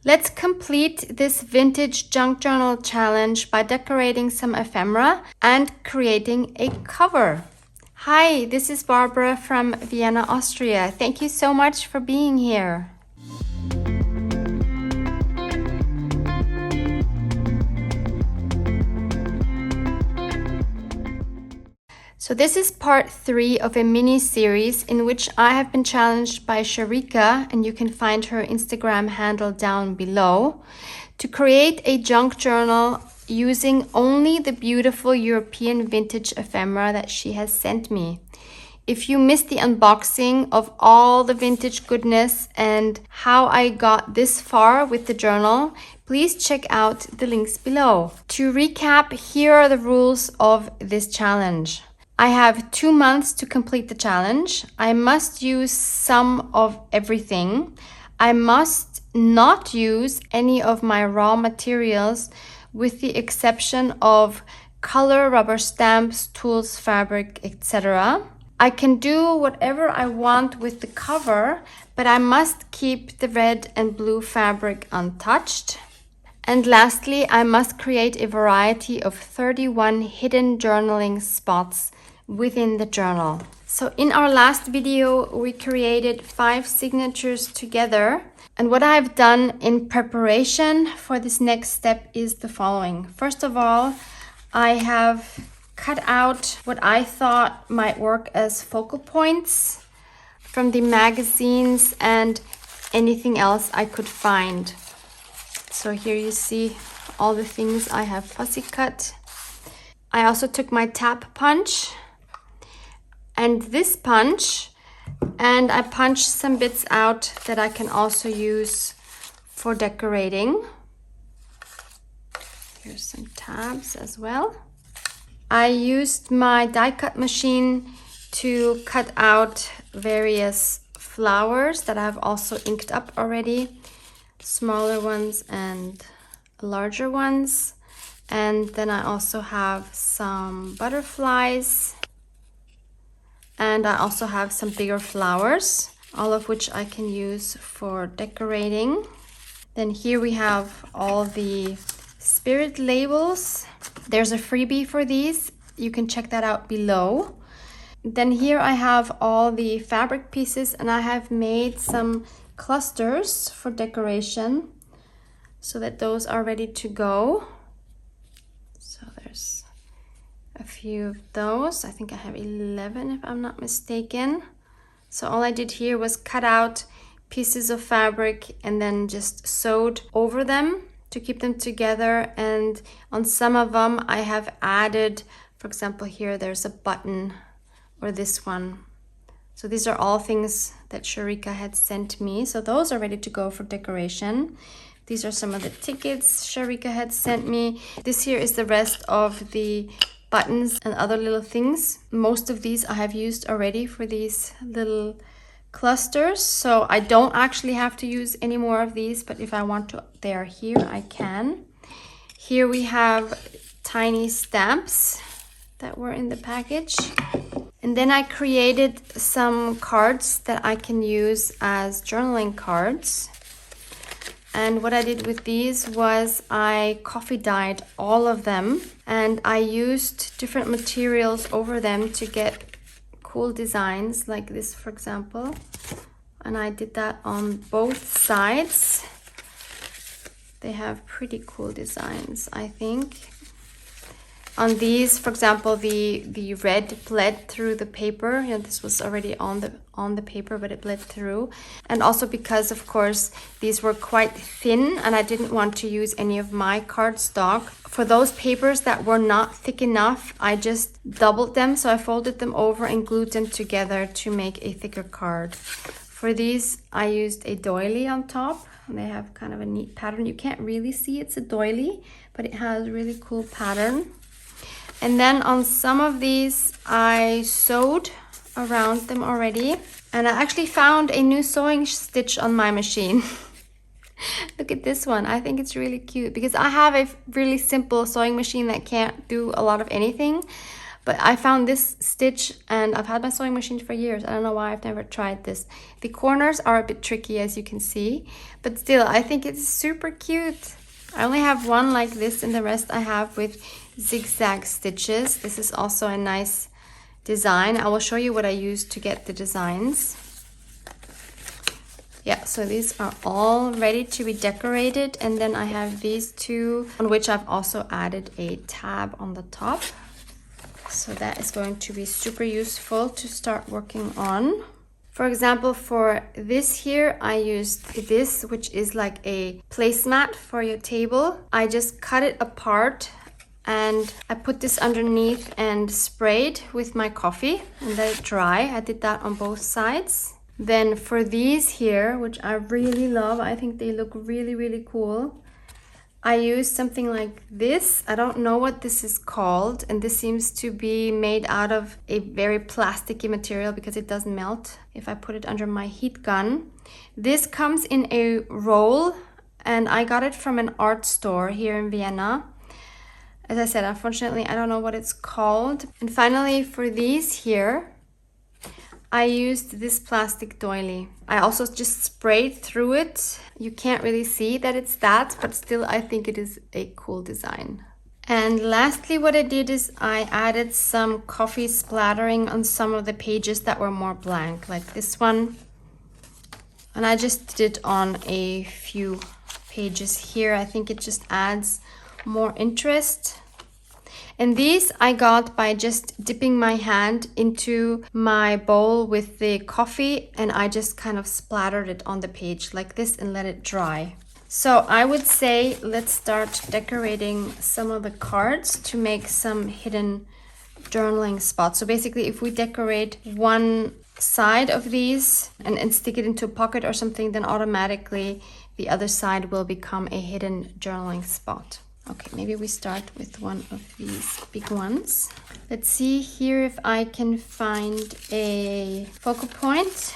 Let's complete this vintage junk journal challenge by decorating some ephemera and creating a cover. Hi, this is Barbara from Vienna, Austria. Thank you so much for being here. So this is part 3 of a mini-series in which I have been challenged by Sharika, and you can find her Instagram handle down below, to create a junk journal using only the beautiful European vintage ephemera that she has sent me. If you missed the unboxing of all the vintage goodness and how I got this far with the journal, please check out the links below. To recap, here are the rules of this challenge. I have 2 months to complete the challenge. I must use some of everything. I must not use any of my raw materials with the exception of color, rubber stamps, tools, fabric, etc. I can do whatever I want with the cover, but I must keep the red and blue fabric untouched. And lastly, I must create a variety of 31 hidden journaling spots within the journal. So in our last video, we created 5 signatures together. And what I've done in preparation for this next step is the following. First of all, I have cut out what I thought might work as focal points from the magazines and anything else I could find. So here you see all the things I have fussy cut. I also took my tap punch and this punch, and I punched some bits out that I can also use for decorating. Here's some tabs as well. I used my die cut machine to cut out various flowers that I've also inked up already, smaller ones and larger ones. And then I also have some butterflies, and I also have some bigger flowers, all of which I can use for decorating. Then here we have all the spirit labels. There's a freebie for these. You can check that out below. Then here I have all the fabric pieces, and I have made some clusters for decoration so that those are ready to go. So there's a few of those. I think I have 11 if I'm not mistaken. So all I did here was cut out pieces of fabric and then just sewed over them to keep them together. And on some of them I have added, for example, here there's a button, or this one. So these are all things that Sharika had sent me. So those are ready to go for decoration. These are some of the tickets Sharika had sent me. This here is the rest of the buttons and other little things. Most of these I have used already for these little clusters, so I don't actually have to use any more of these, but if I want to, they are here, I can. Here we have tiny stamps that were in the package. And then I created some cards that I can use as journaling cards. And what I did with these was I coffee dyed all of them, and I used different materials over them to get cool designs like this, for example. And I did that on both sides. They have pretty cool designs, I think. On these, for example, the red bled through the paper. You know, this was already on the paper, but it bled through. And also because, of course, these were quite thin and I didn't want to use any of my cardstock. For those papers that were not thick enough, I just doubled them. So I folded them over and glued them together to make a thicker card. For these, I used a doily on top. They have kind of a neat pattern. You can't really see it's a doily, but it has a really cool pattern. And then on some of these, I sewed around them already. And I actually found a new sewing stitch on my machine. Look at this one. I think it's really cute because I have a really simple sewing machine that can't do a lot of anything. But I found this stitch, and I've had my sewing machine for years. I don't know why I've never tried this. The corners are a bit tricky, as you can see, but still, I think it's super cute. I only have one like this, and the rest I have with zigzag stitches. This is also a nice design. I will show you what I used to get the designs. Yeah, so these are all ready to be decorated, and then I have these two on which I've also added a tab on the top. So that is going to be super useful to start working on. For example, for this here, I used this, which is like a placemat for your table. I just cut it apart and I put this underneath and sprayed with my coffee and let it dry. I did that on both sides. Then for these here, which I really love, I think they look really, really cool. I used something like this. I don't know what this is called, and this seems to be made out of a very plasticky material because it doesn't melt if I put it under my heat gun. This comes in a roll, and I got it from an art store here in Vienna. As I said, unfortunately, I don't know what it's called. And finally, for these here, I used this plastic doily. I also just sprayed through it. You can't really see that it's that, but still I think it is a cool design. And lastly, what I did is I added some coffee splattering on some of the pages that were more blank, like this one. And I just did it on a few pages here. I think it just adds more interest. And these I got by just dipping my hand into my bowl with the coffee, and I just kind of splattered it on the page like this and let it dry. So I would say let's start decorating some of the cards to make some hidden journaling spots. So basically, if we decorate one side of these and stick it into a pocket or something, then automatically the other side will become a hidden journaling spot. Okay, maybe we start with one of these big ones. Let's see here if I can find a focal point.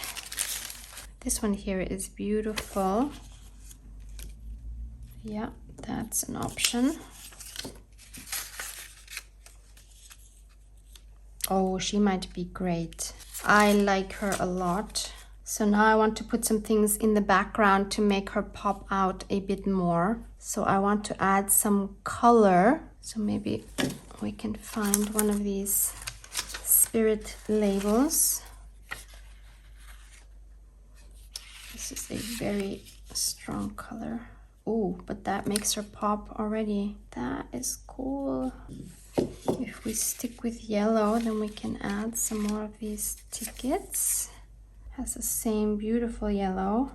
This one here is beautiful. Yeah, that's an option. Oh, she might be great. I like her a lot. So now I want to put some things in the background to make her pop out a bit more. So I want to add some color. So maybe we can find one of these spirit labels. This is a very strong color. Oh, but that makes her pop already. That is cool. If we stick with yellow, then we can add some more of these tickets. Has the same beautiful yellow.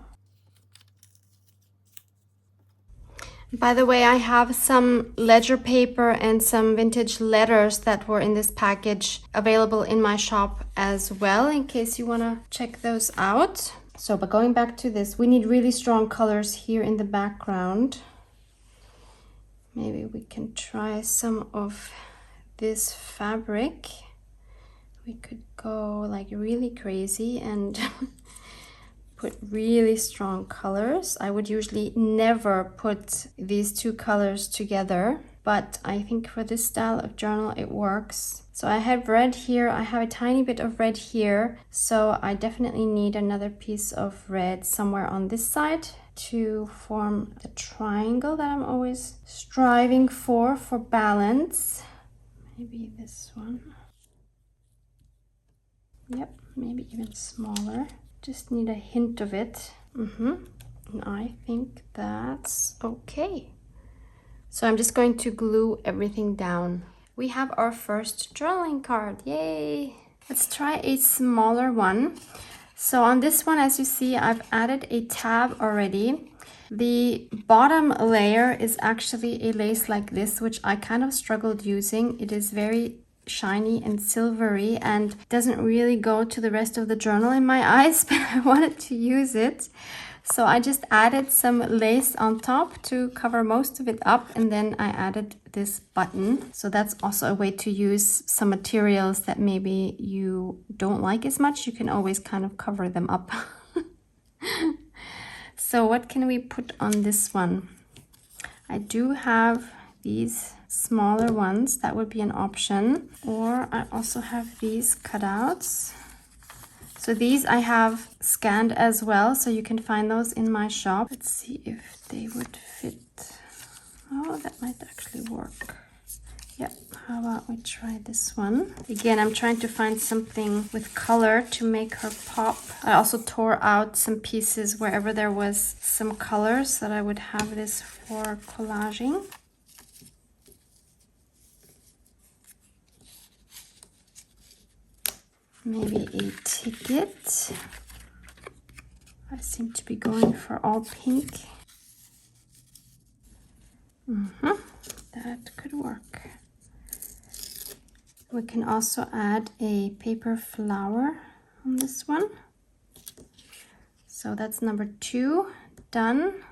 By the way, I have some ledger paper and some vintage letters that were in this package available in my shop as well, in case you want to check those out. So, but going back to this, we need really strong colors here in the background. Maybe we can try some of this fabric. We could go like really crazy and put really strong colors. I would usually never put these two colors together, but I think for this style of journal it works. So I have red here, I have a tiny bit of red here, so I definitely need another piece of red somewhere on this side to form the triangle that I'm always striving for balance. Maybe this one. Yep, maybe even smaller. Just need a hint of it. And I think that's okay. So I'm just going to glue everything down. We have our first journaling card. Yay! Let's try a smaller one. So on this one, as you see, I've added a tab already. The bottom layer is actually a lace like this, which I kind of struggled using. It is very shiny and silvery and doesn't really go to the rest of the journal in my eyes, but I wanted to use it. So I just added some lace on top to cover most of it up, and then I added this button. So that's also a way to use some materials that maybe you don't like as much. You can always kind of cover them up. So what can we put on this one? I do have these smaller ones. That would be an option. Or I also have these cutouts. So these I have scanned as well, so you can find those in my shop. Let's see if they would fit. Oh, that might actually work. Yep, how about we try this one? Again, I'm trying to find something with color to make her pop. I also tore out some pieces wherever there was some color so that I would have this for collaging. Maybe a ticket. I seem to be going for all pink. That could work. We can also add a paper flower on this one. So that's number 2 done.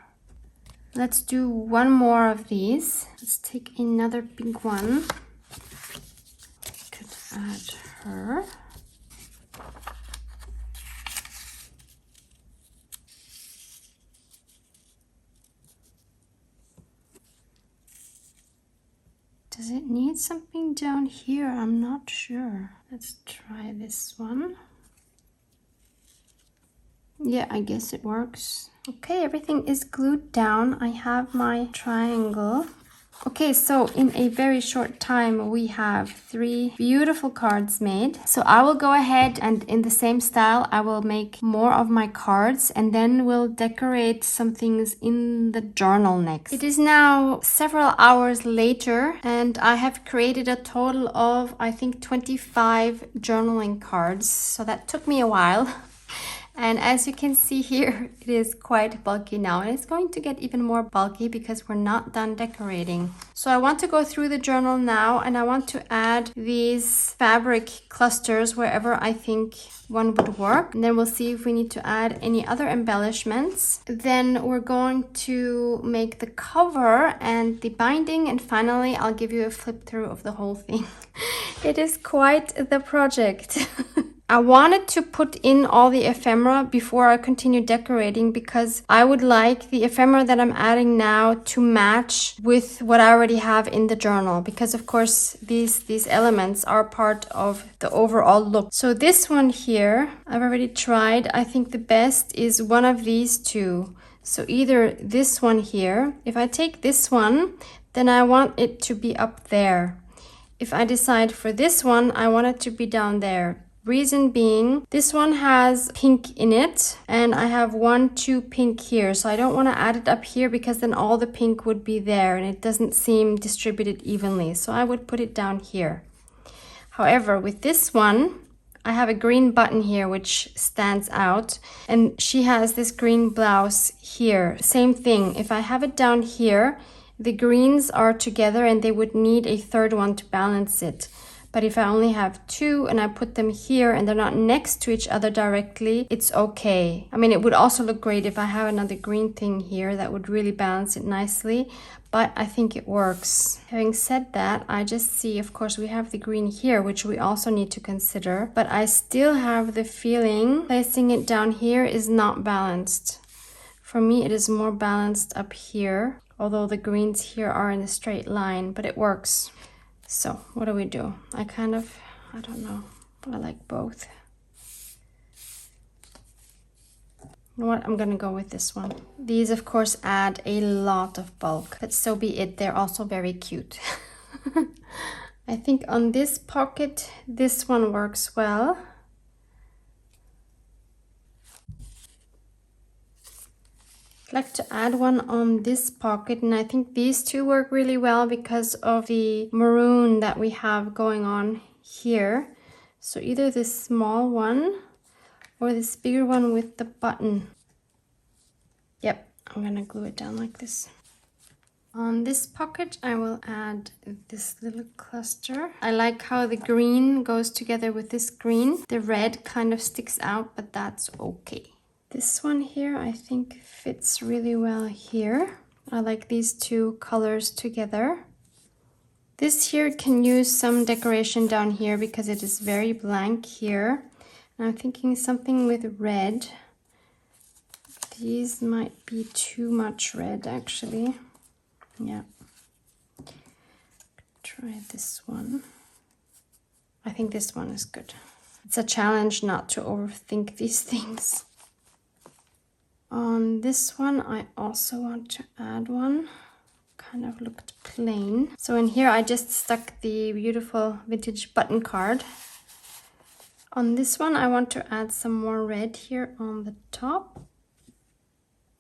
Let's do one more of these. Let's take another pink one. Could add her. Does it need something down here? I'm not sure. Let's try this one. Yeah, I guess it works. Okay, everything is glued down. I have my triangle. Okay, so in a very short time, we have 3 beautiful cards made. So I will go ahead and in the same style, I will make more of my cards and then we'll decorate some things in the journal next. It is now several hours later and I have created a total of, I think, 25 journaling cards. So that took me a while. And as you can see here, it is quite bulky now and it's going to get even more bulky because we're not done decorating. So I want to go through the journal now and I want to add these fabric clusters wherever I think one would work. And then we'll see if we need to add any other embellishments. Then we're going to make the cover and the binding, and finally I'll give you a flip through of the whole thing. It is quite the project. I wanted to put in all the ephemera before I continue decorating because I would like the ephemera that I'm adding now to match with what I already have in the journal, because of course these elements are part of the overall look. So this one here, I've already tried. I think the best is one of these two. So either this one here, if I take this one, then I want it to be up there. If I decide for this one, I want it to be down there. Reason being, this one has pink in it and I have 1, 2 pink here. So I don't want to add it up here because then all the pink would be there and it doesn't seem distributed evenly. So I would put it down here. However, with this one, I have a green button here which stands out and she has this green blouse here. Same thing, if I have it down here, the greens are together and they would need a third one to balance it. But if I only have 2 and I put them here and they're not next to each other directly, it's okay. I mean, it would also look great if I have another green thing here that would really balance it nicely, but I think it works. Having said that, I just see, of course, we have the green here, which we also need to consider, but I still have the feeling placing it down here is not balanced. For me, it is more balanced up here, although the greens here are in a straight line, but it works. So what do we do? I don't know. I like both. You know what? I'm gonna go with this one. These, of course, add a lot of bulk, but so be it. They're also very cute. I think on this pocket, this one works well. I'd like to add one on this pocket, and I think these two work really well because of the maroon that we have going on here. So either this small one or this bigger one with the button. Yep, I'm gonna glue it down like this. On this pocket, I will add this little cluster. I like how the green goes together with this green. The red kind of sticks out, but that's okay. This one here, I think fits really well here. I like these two colors together. This here can use some decoration down here because it is very blank here. And I'm thinking something with red. These might be too much red, actually. Yeah. try this one. I think this one is good. It's a challenge not to overthink these things. On this one, I also want to add one. Kind of looked plain. So in here, I just stuck the beautiful vintage button card. On this one, I want to add some more red here on the top.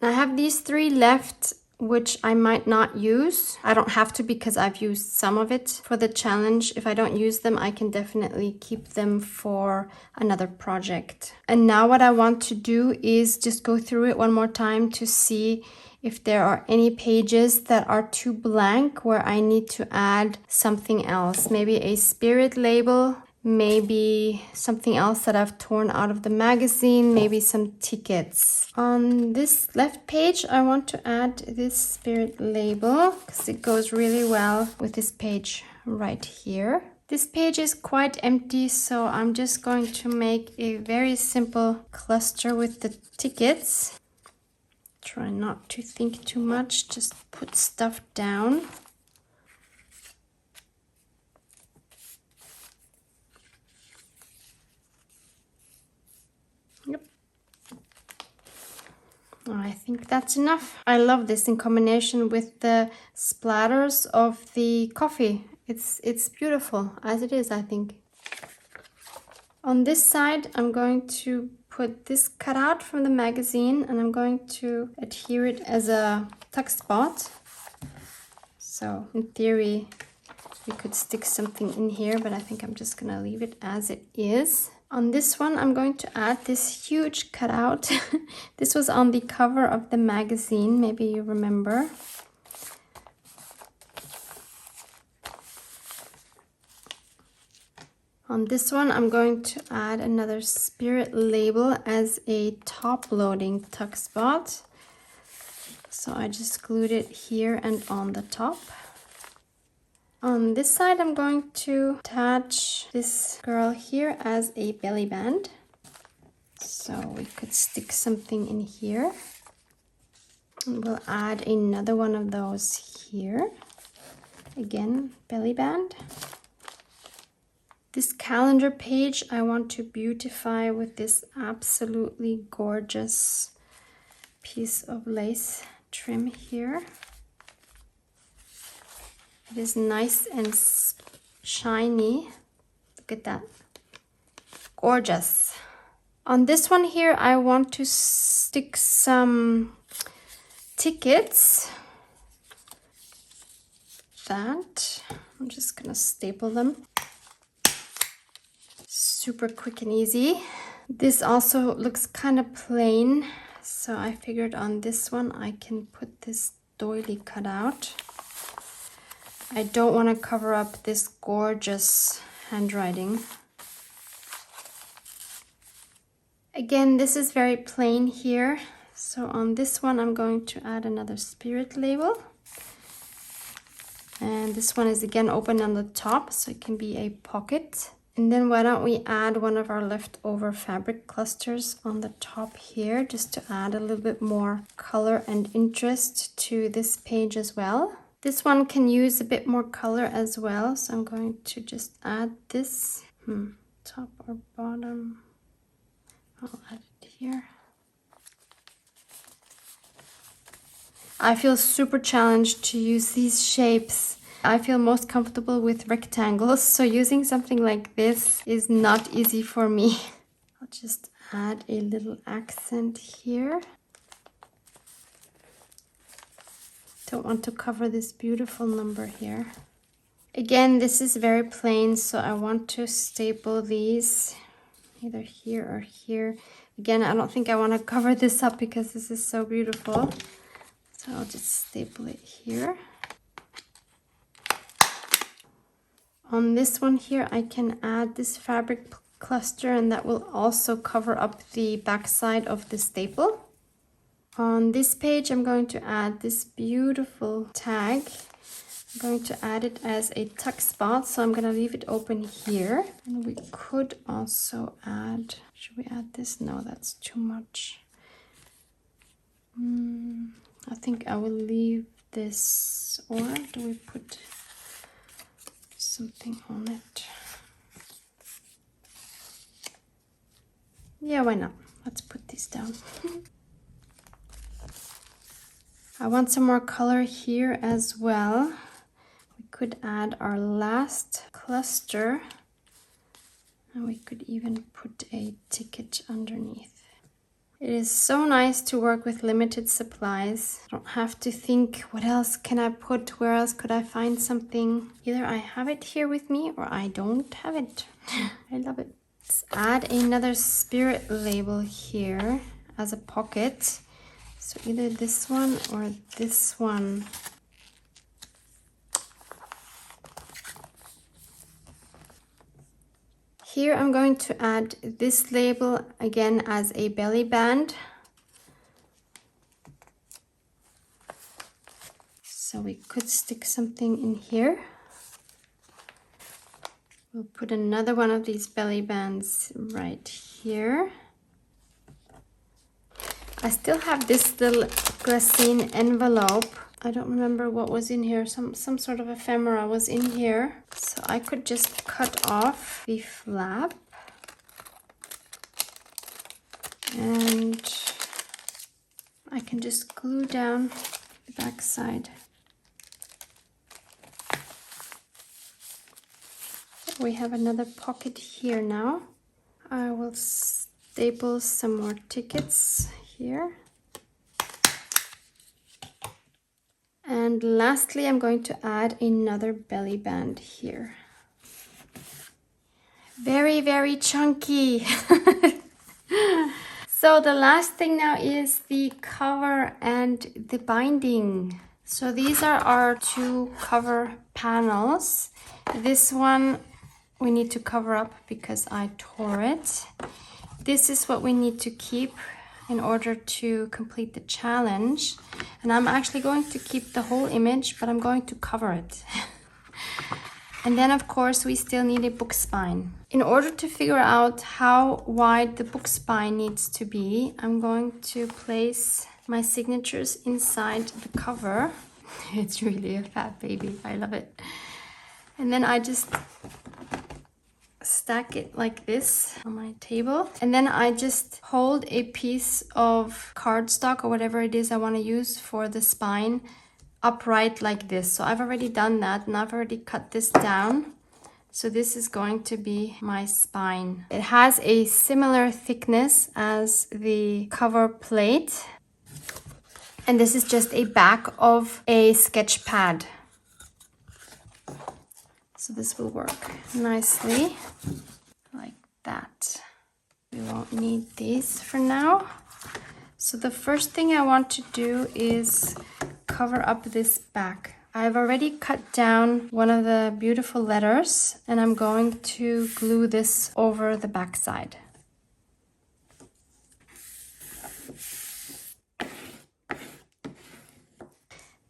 I have these 3 left, which I might not use. I don't have to because I've used some of it for the challenge. If I don't use them, I can definitely keep them for another project. And now what I want to do is just go through it one more time to see if there are any pages that are too blank where I need to add something else. Maybe a spirit label, maybe something else that I've torn out of the magazine, maybe some tickets. On this left page, I want to add this spirit label because it goes really well with this page right here. This page is quite empty, so I'm just going to make a very simple cluster with the tickets. Try not to think too much, just put stuff down. Yep. I think that's enough. I love this in combination with the splatters of the coffee. It's beautiful as it is, I think. On this side, I'm going to put this cutout from the magazine and I'm going to adhere it as a tuck spot. So in theory, you could stick something in here, but I think I'm just gonna leave it as it is. On this one, I'm going to add this huge cutout. This was on the cover of the magazine, maybe you remember. On this one, I'm going to add another spirit label as a top-loading tuck spot. So I just glued it here and on the top. On this side, I'm going to attach this girl here as a belly band. So we could stick something in here. And we'll add another one of those here. Again, belly band. This calendar page I want to beautify with this absolutely gorgeous piece of lace trim here. It is nice and shiny. Look at that. Gorgeous. On this one here, I want to stick some tickets. That. I'm just gonna staple them. Super quick and easy. This also looks kind of plain, so I figured on this one I can put this doily cutout. I don't want to cover up this gorgeous handwriting. Again, this is very plain here, so on this one I'm going to add another spirit label. And this one is again open on the top, so it can be a pocket. And then why don't we add one of our leftover fabric clusters on the top here, just to add a little bit more color and interest to this page as well. This one can use a bit more color as well, so I'm going to just add this. Top or bottom? I'll add it here. I feel super challenged to use these shapes. I feel most comfortable with rectangles, so using something like this is not easy for me. I'll just add a little accent here. Don't want to cover this beautiful number here. Again, this is very plain, so I want to staple these either here or here. Again, I don't think I want to cover this up because this is so beautiful. So I'll just staple it here. On this one here, I can add this fabric cluster and that will also cover up the back side of the staple. On this page, I'm going to add this beautiful tag. I'm going to add it as a tuck spot, so I'm going to leave it open here. And we could also add, should we add this? No, that's too much. I think I will leave this, or do we put something on it. Yeah, why not? Let's put these down. I want some more color here as well. We could add our last cluster, and we could even put a ticket underneath. It is so nice to work with limited supplies. I don't have to think, what else can I put? Where else could I find something? Either I have it here with me or I don't have it. I love it. Let's add another spirit label here as a pocket. So either this one or this one. Here I'm going to add this label again as a belly band. So we could stick something in here. We'll put another one of these belly bands right here. I still have this little glassine envelope. I don't remember what was in here. Some sort of ephemera was in here. So I could just cut off the flap. And I can just glue down the back side. We have another pocket here now. I will staple some more tickets here. And lastly, I'm going to add another belly band here. Very, very chunky. So the last thing now is the cover and the binding. So these are our two cover panels. This one we need to cover up because I tore it. This is what we need to keep in order to complete the challenge. And I'm actually going to keep the whole image, but I'm going to cover it. And then of course we still need a book spine. In order to figure out how wide the book spine needs to be, I'm going to place my signatures inside the cover. It's really a fat baby, I love it. And then I just stack it like this on my table, and then I just hold a piece of cardstock or whatever it is I want to use for the spine upright like this. So I've already done that, and I've already cut this down. So this is going to be my spine. It has a similar thickness as the cover plate, and this is just a back of a sketch pad. So this will work nicely like that. We won't need these for now. So the first thing I want to do is cover up this back. I've already cut down one of the beautiful letters, and I'm going to glue this over the back side.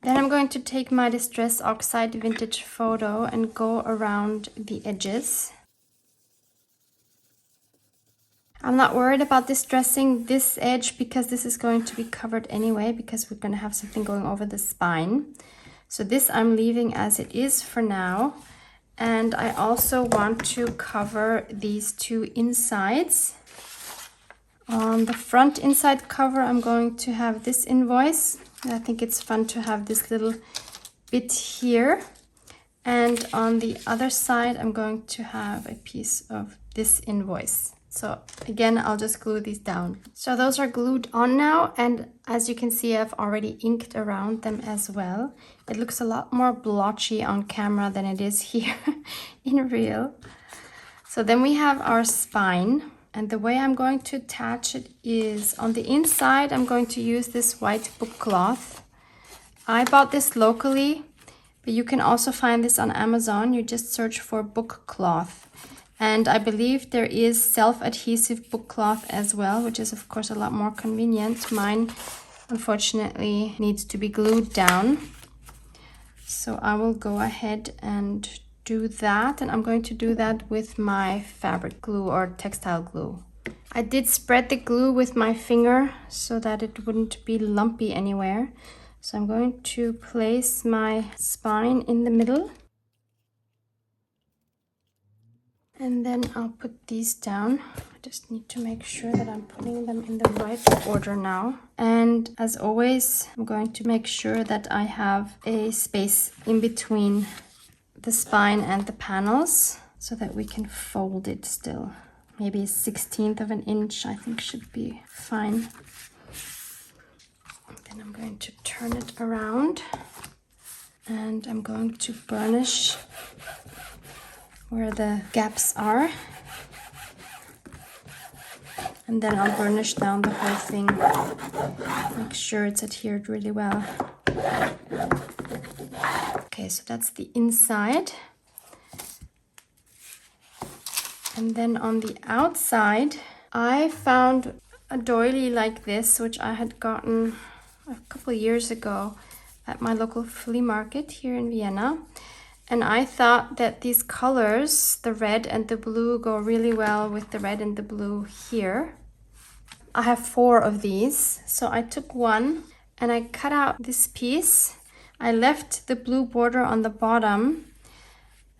Then I'm going to take my Distress Oxide Vintage Photo and go around the edges. I'm not worried about distressing this edge because this is going to be covered anyway, because we're going to have something going over the spine. So this I'm leaving as it is for now. And I also want to cover these two insides. On the front inside cover, I'm going to have this invoice. I think it's fun to have this little bit here. And on the other side, I'm going to have a piece of this invoice. So again, I'll just glue these down. So those are glued on now. And as you can see, I've already inked around them as well. It looks a lot more blotchy on camera than it is here in real. So then we have our spine. And the way I'm going to attach it is on the inside, I'm going to use this white book cloth. I bought this locally, but you can also find this on Amazon. You just search for book cloth. And I believe there is self-adhesive book cloth as well, which is of course a lot more convenient. Mine, unfortunately, needs to be glued down. So I will go ahead and do that, and I'm going to do that with my fabric glue or textile glue. I did spread the glue with my finger so that it wouldn't be lumpy anywhere. So I'm going to place my spine in the middle. And then I'll put these down. I just need to make sure that I'm putting them in the right order now. And as always, I'm going to make sure that I have a space in between the spine and the panels so that we can fold it still. Maybe a 1/16 of an inch, I think, should be fine. And then I'm going to turn it around and I'm going to burnish where the gaps are. And then I'll burnish down the whole thing. Make sure it's adhered really well. Okay, so that's the inside. And then on the outside, I found a doily like this, which I had gotten a couple years ago at my local flea market here in Vienna. And I thought that these colors, the red and the blue, go really well with the red and the blue here. I have 4 of these. So I took one and I cut out this piece. I left the blue border on the bottom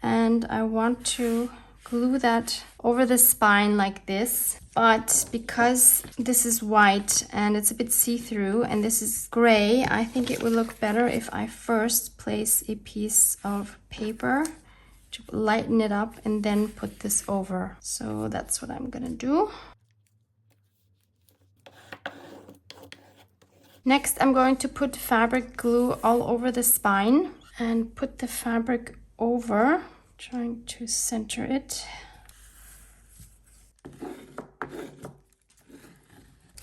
and I want to glue that over the spine like this. But because this is white and it's a bit see-through and this is gray, I think it would look better if I first place a piece of paper to lighten it up and then put this over. So that's what I'm gonna do. Next, I'm going to put fabric glue all over the spine and put the fabric over, trying to center it.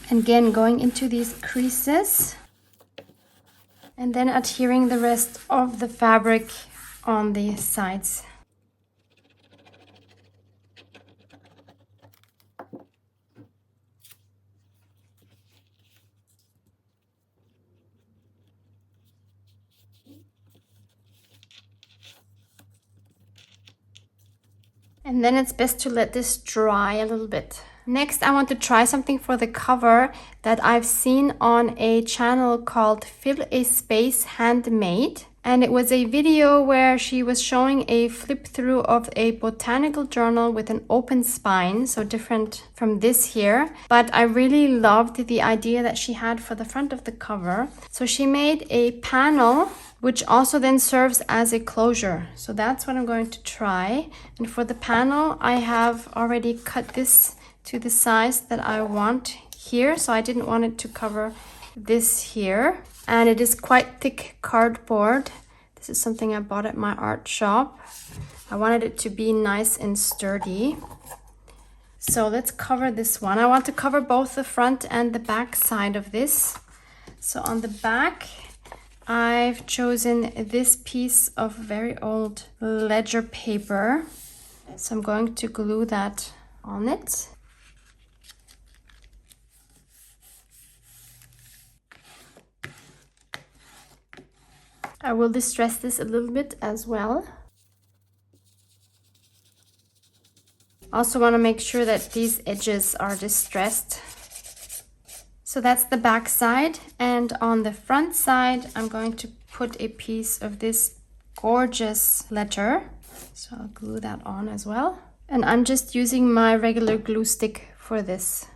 And again, going into these creases and then adhering the rest of the fabric on the sides. And then it's best to let this dry a little bit. Next, I want to try something for the cover that I've seen on a channel called Fill a Space Handmade. And it was a video where she was showing a flip through of a botanical journal with an open spine, so different from this here. But I really loved the idea that she had for the front of the cover. So she made a panel which also then serves as a closure. So that's what I'm going to try. And for the panel, I have already cut this to the size that I want here. So I didn't want it to cover this here. And it is quite thick cardboard. This is something I bought at my art shop. I wanted it to be nice and sturdy. So let's cover this one. I want to cover both the front and the back side of this. So on the back, I've chosen this piece of very old ledger paper. So I'm going to glue that on it. I will distress this a little bit as well. Also want to make sure that these edges are distressed. So that's the back side, and on the front side I'm going to put a piece of this gorgeous letter. So I'll glue that on as well. And I'm just using my regular glue stick for this.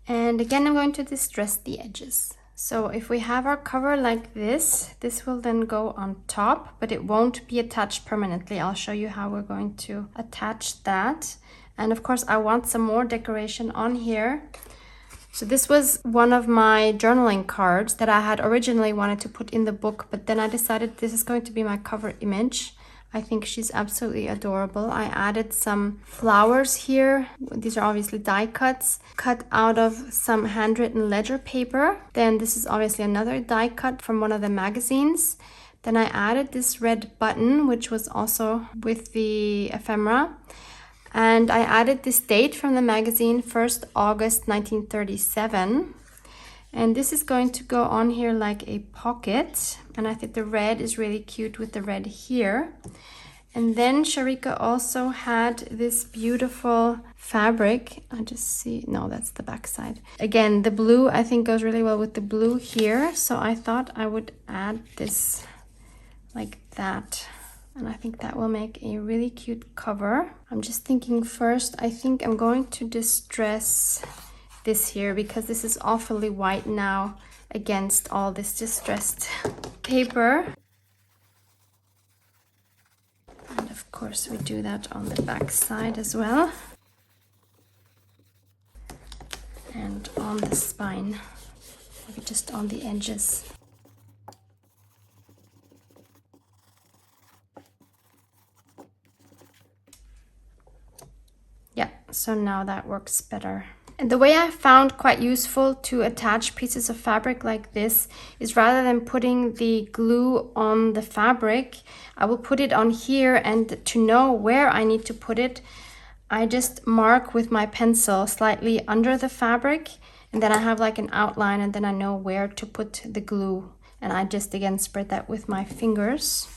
And again, I'm going to distress the edges. So if we have our cover like this, this will then go on top, but it won't be attached permanently. I'll show you how we're going to attach that. And of course, I want some more decoration on here. So this was one of my journaling cards that I had originally wanted to put in the book, but then I decided this is going to be my cover image. I think she's absolutely adorable. I added some flowers here. These are obviously die cuts, cut out of some handwritten ledger paper. Then this is obviously another die cut from one of the magazines. Then I added this red button, which was also with the ephemera. And I added this date from the magazine, 1st August 1937. And this is going to go on here like a pocket. And I think the red is really cute with the red here. And then Sharika also had this beautiful fabric. I just see, no, that's the back side. Again, the blue I think goes really well with the blue here. So I thought I would add this like that And I think that will make a really cute cover. I'm just thinking first, I think I'm going to distress this here because this is awfully white now against all this distressed paper. And of course we do that on the back side as well. And on the spine, maybe just on the edges. Yeah, so now that works better. And the way I found quite useful to attach pieces of fabric like this is rather than putting the glue on the fabric, I will put it on here, and to know where I need to put it, I just mark with my pencil slightly under the fabric, and then I have like an outline, and then I know where to put the glue. And I just again spread that with my fingers.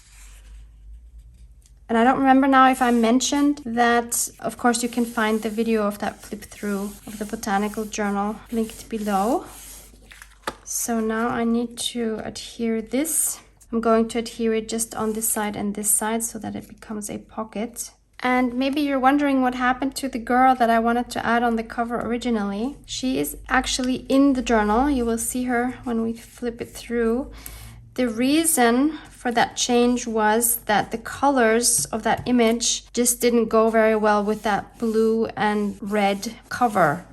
And I don't remember now if I mentioned that, of course, you can find the video of that flip through of the botanical journal linked below. So now I need to adhere this. I'm going to adhere it just on this side and this side so that it becomes a pocket. And maybe you're wondering what happened to the girl that I wanted to add on the cover originally. She is actually in the journal. You will see her when we flip it through. The reason for that change was that the colors of that image just didn't go very well with that blue and red cover.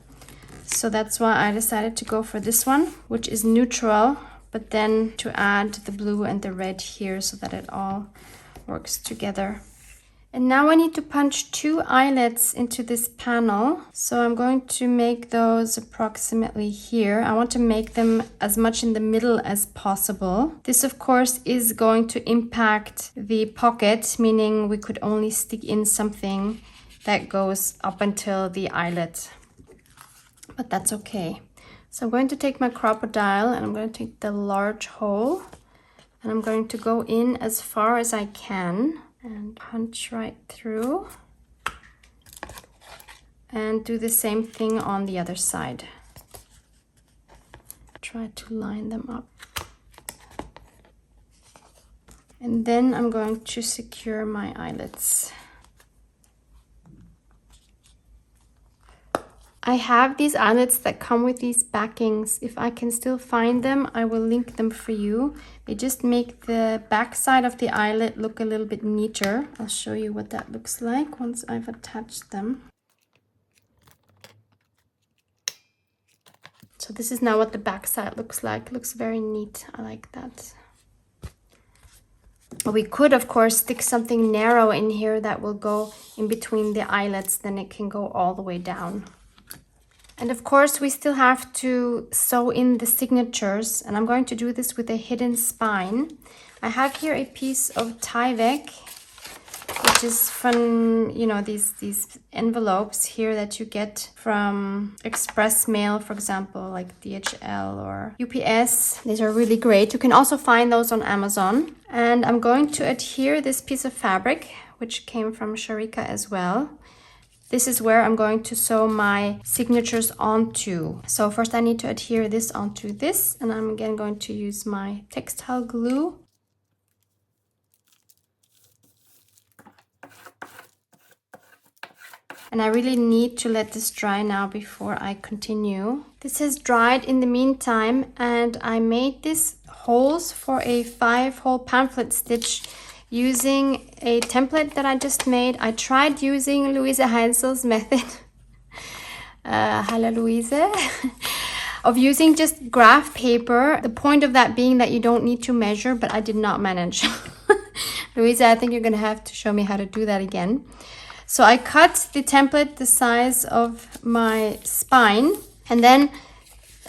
So that's why I decided to go for this one, which is neutral, but then to add the blue and the red here so that it all works together. And now I need to punch 2 eyelets into this panel. So I'm going to make those approximately here. I want to make them as much in the middle as possible. This, of course, is going to impact the pocket, meaning we could only stick in something that goes up until the eyelet. But that's okay. So I'm going to take my crocodile and I'm going to take the large hole and I'm going to go in as far as I can and punch right through and do the same thing on the other side. Try to line them up. And then I'm going to secure my eyelets. I have these eyelets that come with these backings. If I can still find them, I will link them for you. They just make the back side of the eyelet look a little bit neater. I'll show you what that looks like once I've attached them. So this is now what the back side looks like. It looks very neat. I like that. But we could, of course, stick something narrow in here that will go in between the eyelets. Then it can go all the way down. And of course, we still have to sew in the signatures, and I'm going to do this with a hidden spine. I have here a piece of Tyvek, which is from, you know, these envelopes here that you get from express mail, for example, like DHL or UPS. These are really great. You can also find those on Amazon. And I'm going to adhere this piece of fabric, which came from Sharika as well. This is where I'm going to sew my signatures onto. So first I need to adhere this onto this, and I'm again going to use my textile glue. And I really need to let this dry now before I continue. This has dried in the meantime, and I made these holes for a 5-hole pamphlet stitch using a template that I just made. I tried using Louise Heinzel's method, hello Louise, of using just graph paper. The point of that being that you don't need to measure, but I did not manage. Louise, I think you're gonna have to show me how to do that again. So I cut the template the size of my spine, and then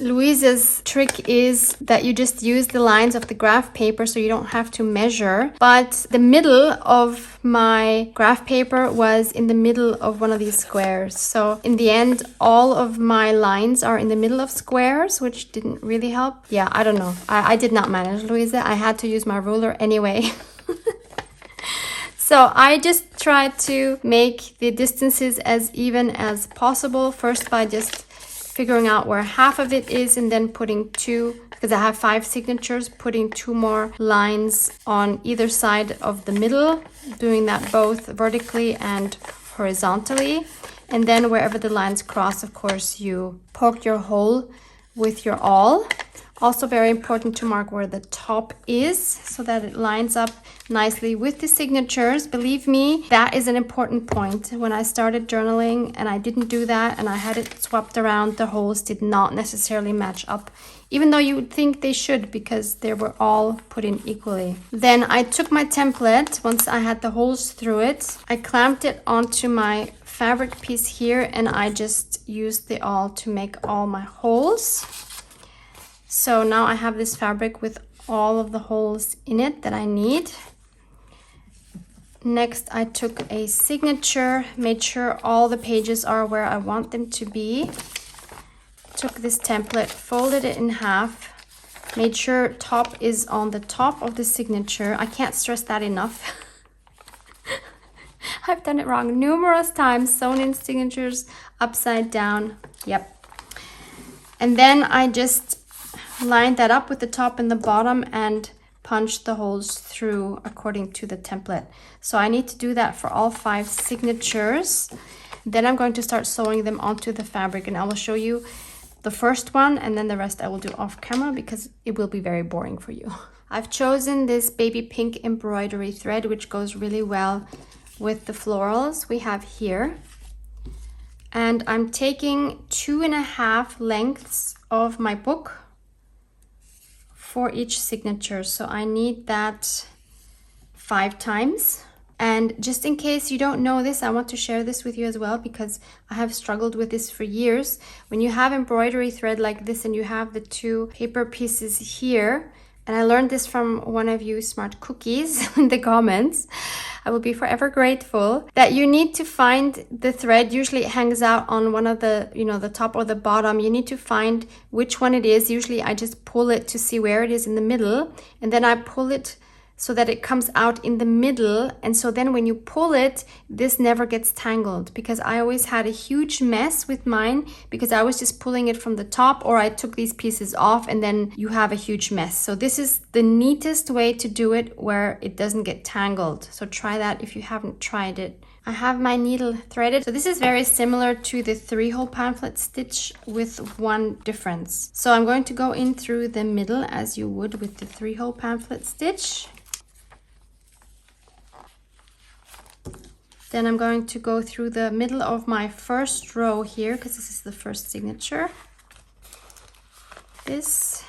Louise's trick is that you just use the lines of the graph paper so you don't have to measure. But the middle of my graph paper was in the middle of one of these squares. So in the end, all of my lines are in the middle of squares, which didn't really help. Yeah, I don't know. I did not manage, Louise. I had to use my ruler anyway. So I just tried to make the distances as even as possible. First by just figuring out where half of it is and then putting 2 because I have 5 signatures, putting 2 more lines on either side of the middle, doing that both vertically and horizontally. And then wherever the lines cross, of course, you poke your hole with your awl. Also very important to mark where the top is so that it lines up nicely with the signatures. Believe me, that is an important point. When I started journaling and I didn't do that and I had it swapped around, the holes did not necessarily match up, even though you would think they should because they were all put in equally. Then I took my template, once I had the holes through it, I clamped it onto my fabric piece here and I just used the awl to make all my holes. So now I have this fabric with all of the holes in it that I need. Next, I took a signature, made sure all the pages are where I want them to be. Took this template, folded it in half, made sure top is on the top of the signature. I can't stress that enough. I've done it wrong numerous times, sewn in signatures upside down. Yep. And then I just line that up with the top and the bottom and punch the holes through according to the template. So I need to do that for all 5 signatures. Then I'm going to start sewing them onto the fabric, and I will show you the first one and then the rest I will do off camera because it will be very boring for you. I've chosen this baby pink embroidery thread, which goes really well with the florals we have here. And I'm taking 2.5 lengths of my book for each signature. So I need that 5 times. And just in case you don't know this, I want to share this with you as well because I have struggled with this for years. When you have embroidery thread like this and you have the 2 paper pieces here, and I learned this from one of you smart cookies in the comments, I will be forever grateful, that you need to find the thread. Usually it hangs out on one of the, the top or the bottom. You need to find which one it is. Usually I just pull it to see where it is in the middle, and then I pull it so that it comes out in the middle. And so then when you pull it, this never gets tangled, because I always had a huge mess with mine because I was just pulling it from the top, or I took these pieces off and then you have a huge mess. So this is the neatest way to do it where it doesn't get tangled. So try that if you haven't tried it. I have my needle threaded. So this is very similar to the 3-hole pamphlet stitch with one difference. So I'm going to go in through the middle as you would with the 3-hole pamphlet stitch. Then I'm going to go through the middle of my first row here, because this is the first signature. This.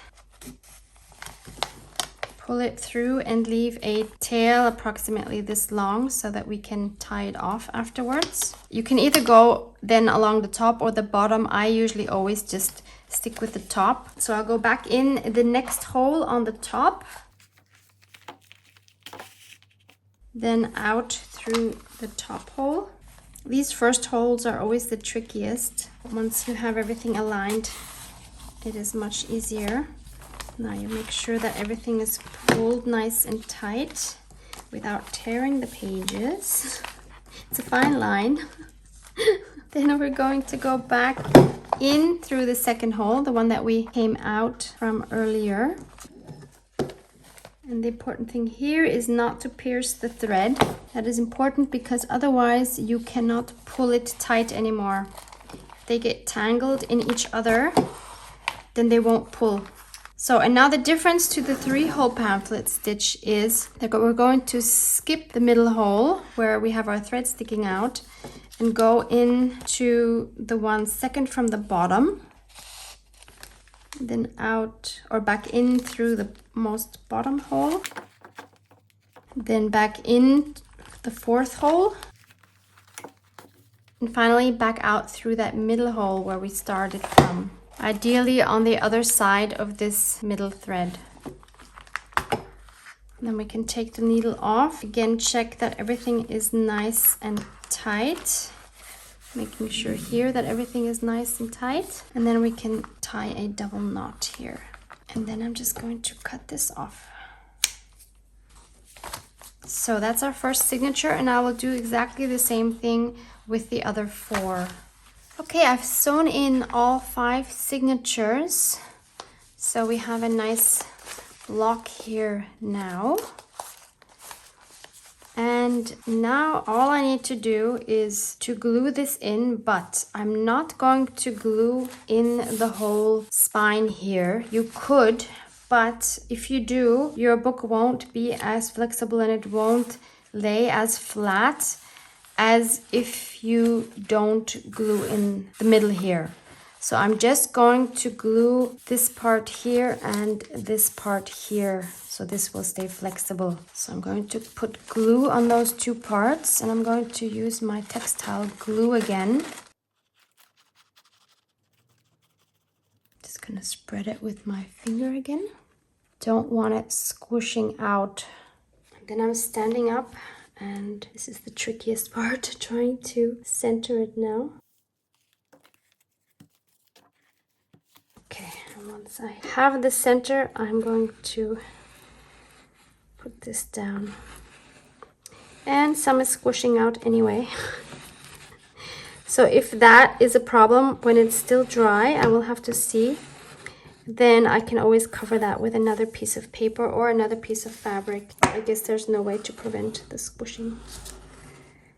Pull it through and leave a tail approximately this long so that we can tie it off afterwards. You can either go then along the top or the bottom. I usually always just stick with the top. So I'll go back in the next hole on the top. Then out through the top hole. These first holes are always the trickiest. Once you have everything aligned, it is much easier. Now you make sure that everything is pulled nice and tight without tearing the pages. It's a fine line. Then we're going to go back in through the second hole, the one that we came out from earlier. And the important thing here is not to pierce the thread. That is important because otherwise you cannot pull it tight anymore. If they get tangled in each other, then they won't pull. So, and now the difference to the 3-hole pamphlet stitch is that we're going to skip the middle hole where we have our thread sticking out and go into the one second from the bottom. Then out or back in through the most bottom hole, then back in the 4th hole, and finally back out through that middle hole where we started from, ideally on the other side of this middle thread. Then we can take the needle off. Again, check that everything is nice and tight. Making sure here that everything is nice and tight. And then we can tie a double knot here. And then I'm just going to cut this off. So that's our first signature, and I will do exactly the same thing with the other 4. Okay, I've sewn in all 5 signatures. So we have a nice lock here now. And now all I need to do is to glue this in, but I'm not going to glue in the whole spine here. You could, but if you do, your book won't be as flexible and it won't lay as flat as if you don't glue in the middle here. So I'm just going to glue this part here and this part here, so this will stay flexible. So I'm going to put glue on those two parts, and I'm going to use my textile glue again. Just gonna spread it with my finger again. Don't want it squishing out. And then I'm standing up, and this is the trickiest part, trying to center it now. Okay, and once I have the center, I'm going to put this down. And some is squishing out anyway. So if that is a problem when it's still dry, I will have to see. Then I can always cover that with another piece of paper or another piece of fabric. I guess there's no way to prevent the squishing.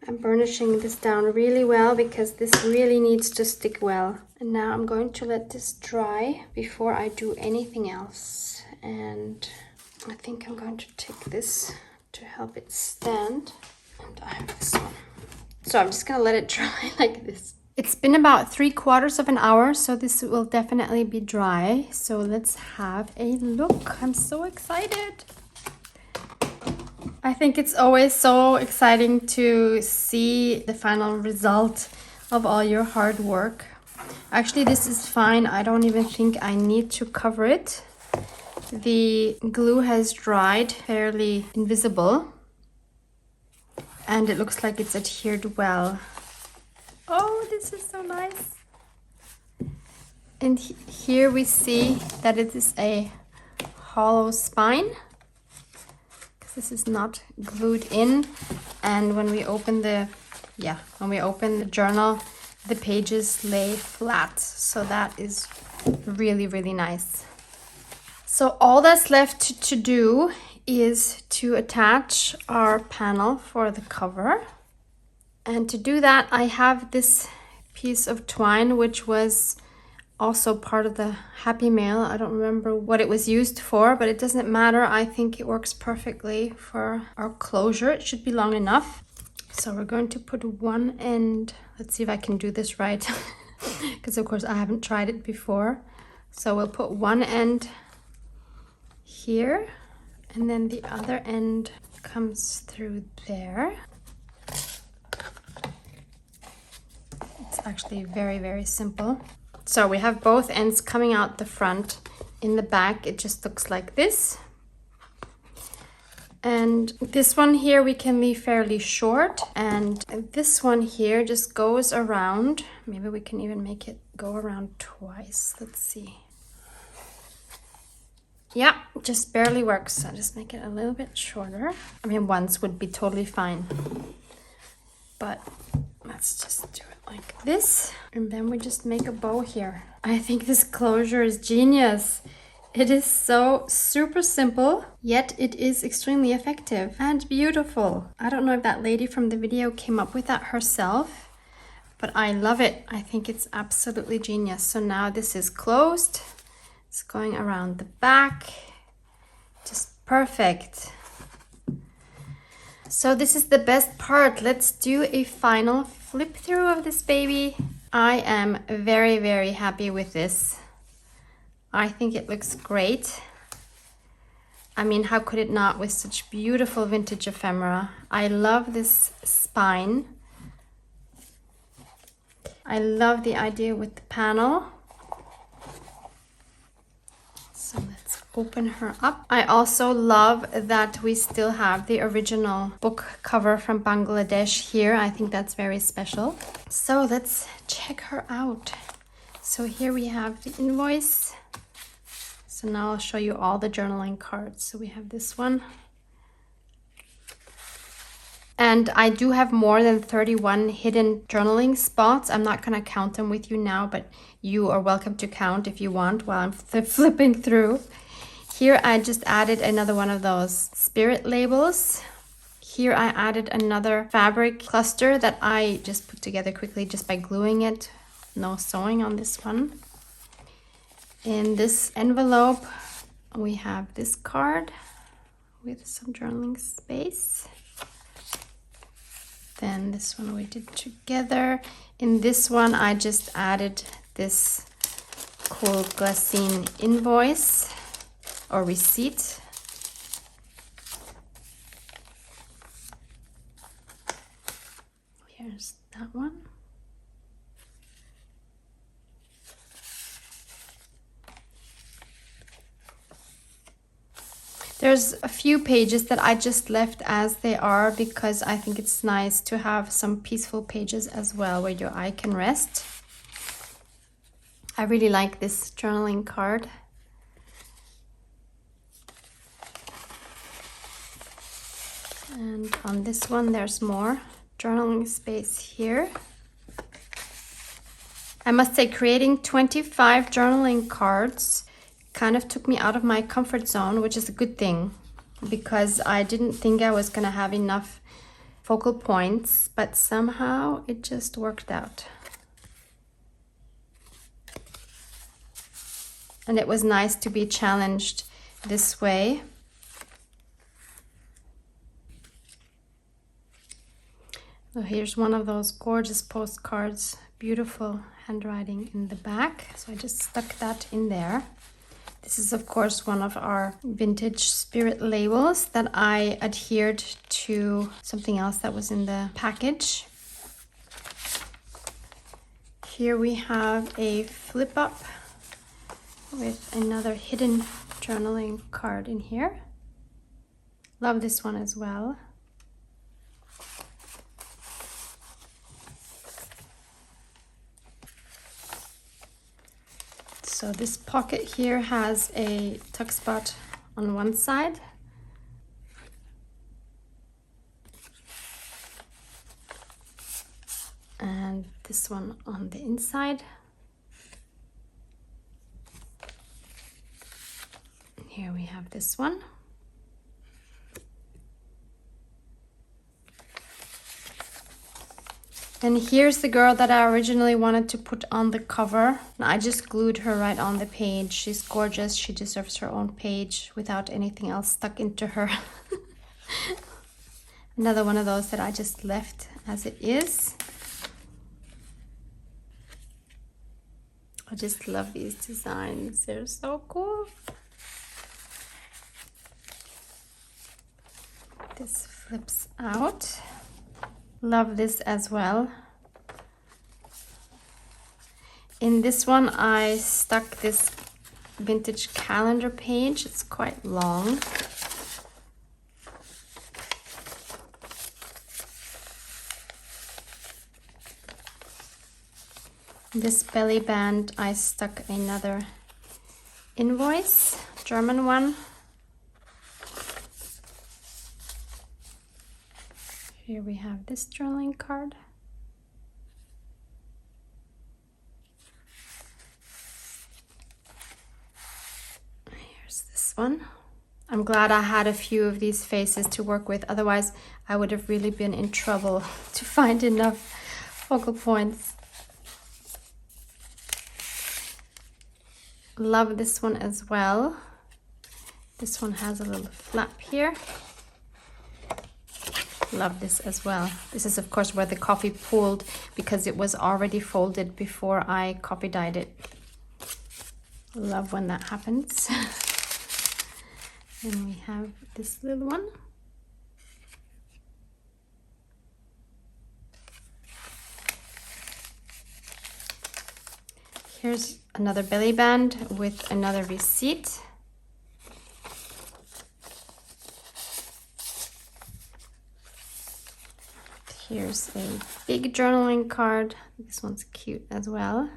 I'm burnishing this down really well because this really needs to stick well. And now I'm going to let this dry before I do anything else. And I think I'm going to take this to help it stand. And I have this one. So I'm just gonna let it dry like this. It's been about 3/4 of an hour, so this will definitely be dry. So let's have a look. I'm so excited. I think it's always so exciting to see the final result of all your hard work. Actually, this is fine. I don't even think I need to cover it. The glue has dried, fairly invisible. And it looks like it's adhered well. Oh, this is so nice. And here we see that it is a hollow spine. This is not glued in, and when we open the journal, the pages lay flat, so that is really, really nice. So all that's left to do is to attach our panel for the cover, and to do that I have this piece of twine which was also part of the Happy Mail. I don't remember what it was used for, but it doesn't matter. I think it works perfectly for our closure. It should be long enough. So we're going to put one end, let's see if I can do this right, because of course I haven't tried it before. So we'll put one end here, and then the other end comes through there. It's actually very, very simple. So we have both ends coming out the front. In the back, it just looks like this. And this one here we can leave fairly short. And this one here just goes around. Maybe we can even make it go around twice. Let's see. Yeah, just barely works. So just make it a little bit shorter. I mean, once would be totally fine. But let's just do it like this, and then we just make a bow here. I think this closure is genius. It is so super simple, yet it is extremely effective and beautiful. I don't know if that lady from the video came up with that herself, but I love it. I think it's absolutely genius. So now this is closed. It's going around the back. Just perfect. So this is the best part. Let's do a final flip through of this baby. I am very, very happy with this. I think it looks great. I mean, how could it not with such beautiful vintage ephemera? I love this spine. I love the idea with the panel. So let's open her up. I also love that we still have the original book cover from Bangladesh here. I think that's very special. So let's check her out. So here we have the invoice. So now I'll show you all the journaling cards. So we have this one. And I do have more than 31 hidden journaling spots. I'm not going to count them with you now, but you are welcome to count if you want while I'm flipping through. Here I just added another one of those spirit labels. Here I added another fabric cluster that I just put together quickly just by gluing it. No sewing on this one. In this envelope, we have this card with some journaling space. Then this one we did together. In this one, I just added this cool glassine invoice or receipt. Here's that one. There's a few pages that I just left as they are because I think it's nice to have some peaceful pages as well where your eye can rest. I really like this journaling card. And on this one, there's more journaling space here. I must say, creating 25 journaling cards kind of took me out of my comfort zone, which is a good thing because I didn't think I was going to have enough focal points, but somehow it just worked out. And it was nice to be challenged this way. So here's one of those gorgeous postcards, beautiful handwriting in the back. So I just stuck that in there. This is, of course, one of our vintage spirit labels that I adhered to something else that was in the package. Here we have a flip up with another hidden journaling card in here. Love this one as well. So this pocket here has a tuck spot on one side. And this one on the inside. Here we have this one. And here's the girl that I originally wanted to put on the cover. I just glued her right on the page. She's gorgeous. She deserves her own page without anything else stuck into her. Another one of those that I just left as it is. I just love these designs. They're so cool. This flips out. Love this as well. In this one, I stuck this vintage calendar page. It's quite long. This belly band, I stuck another invoice, German one. Here we have this journaling card. Here's this one. I'm glad I had a few of these faces to work with, otherwise I would have really been in trouble to find enough focal points. Love this one as well. This one has a little flap here. Love this as well. This is, of course, where the coffee pooled because it was already folded before I coffee dyed it. Love when that happens. And we have this little one. Here's another belly band with another receipt. Here's a big journaling card. This one's cute as well.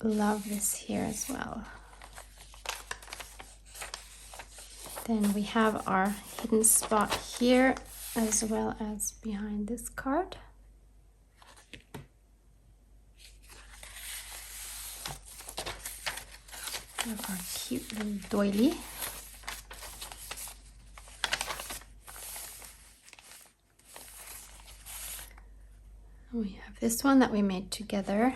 love this here as well. Then we have our hidden spot here as well as behind this card. We have our cute little doily. We have this one that we made together.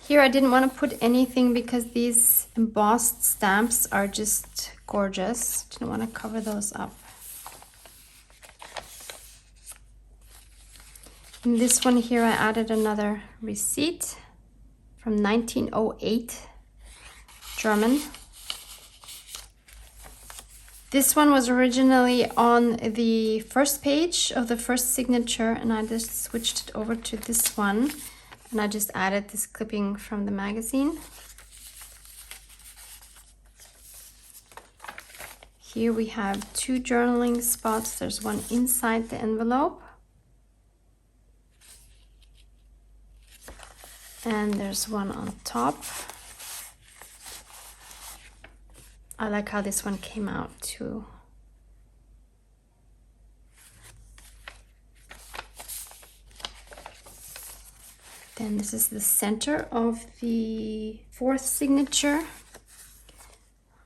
Here I didn't want to put anything because these embossed stamps are just gorgeous. Didn't want to cover those up. In this one here I added another receipt from 1908, German. This one was originally on the first page of the first signature, and I just switched it over to this one, and I just added this clipping from the magazine. Here we have two journaling spots. There's one inside the envelope, and there's one on top. I like how this one came out too. Then this is the center of the fourth signature.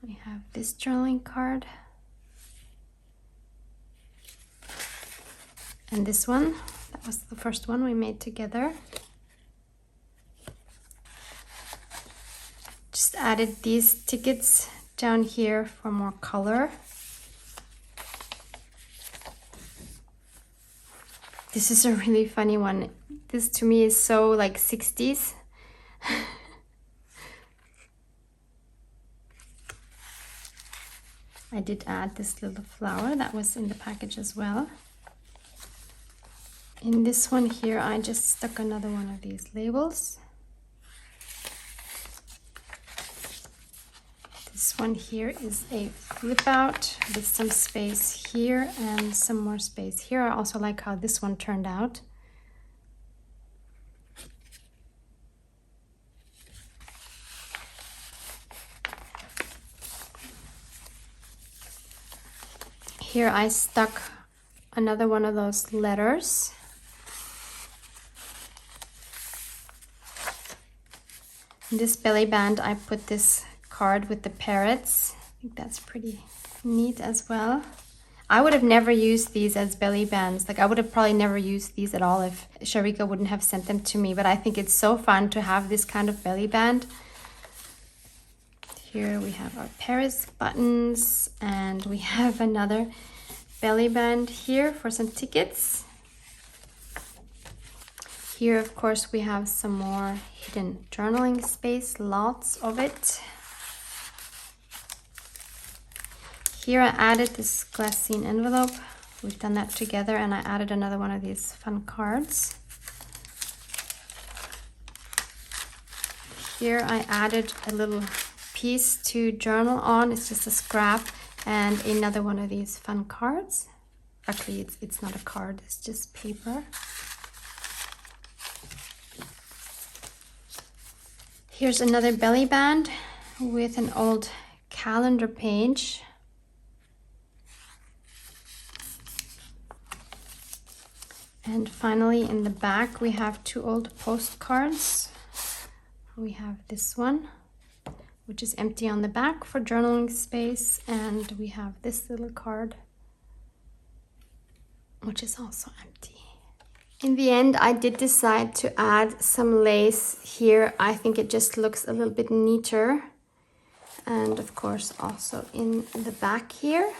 We have this journaling card. And this one, that was the first one we made together. Just added these tickets down here for more color. This is a really funny one. This to me is so like 60s. I did add this little flower that was in the package as well. In this one here, I just stuck another one of these labels. This one here is a flip out with some space here and some more space here. I also like how this one turned out. Here I stuck another one of those letters. In this belly band I put this card with the parrots. I think that's pretty neat as well. I would have never used these as belly bands. Like I would have probably never used these at all if Sharika wouldn't have sent them to me, but I think it's so fun to have this kind of belly band. Here we have our Paris buttons, and we have another belly band here for some tickets. Here, of course, we have some more hidden journaling space, lots of it. Here I added this glassine envelope. We've done that together, and I added another one of these fun cards. Here I added a little piece to journal on. It's just a scrap, and another one of these fun cards. Actually, it's not a card, it's just paper. Here's another belly band with an old calendar page. And finally, in the back, we have two old postcards. We have this one, which is empty on the back for journaling space, and we have this little card, which is also empty. In the end, I did decide to add some lace here. I think it just looks a little bit neater. And of course, also in the back here.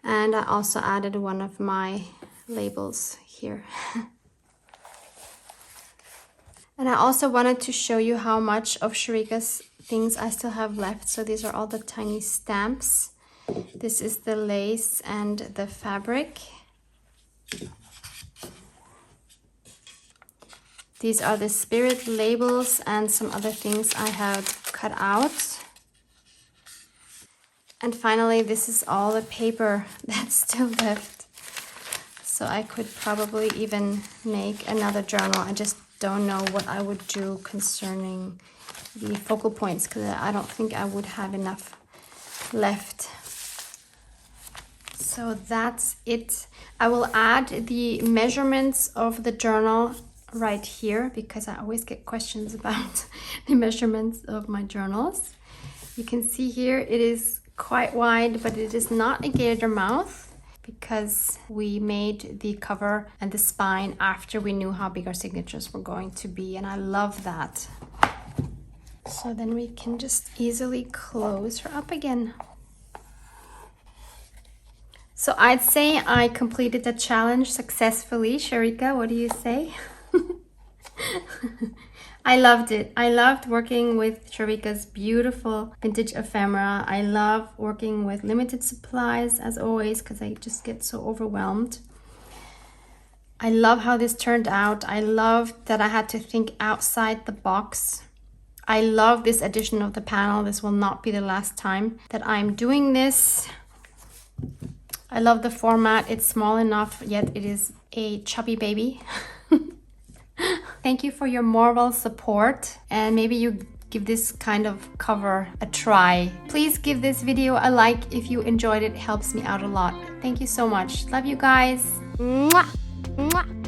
And I also added one of my labels here. And I also wanted to show you how much of Sharika's things I still have left. So these are all the tiny stamps. This is the lace and the fabric. These are the spirit labels and some other things I have cut out. And finally, this is all the paper that's still left. So I could probably even make another journal. I just don't know what I would do concerning the focal points, because I don't think I would have enough left. So that's it. I will add the measurements of the journal right here, because I always get questions about the measurements of my journals. You can see here it is quite wide, but it is not a gator mouth, because we made the cover and the spine after we knew how big our signatures were going to be, and I love that. So then we can just easily close her up again. So I'd say I completed the challenge successfully. Sharika, what do you say? I loved it. I loved working with Sharika's beautiful vintage ephemera. I love working with limited supplies as always, because I just get so overwhelmed. I love how this turned out. I love that I had to think outside the box. I love this edition of the panel. This will not be the last time that I'm doing this. I love the format. It's small enough, yet it is a chubby baby. Thank you for your moral support, and maybe you give this kind of cover a try. Please give this video a like if you enjoyed it. It helps me out a lot. Thank you so much. Love you guys. Mwah! Mwah!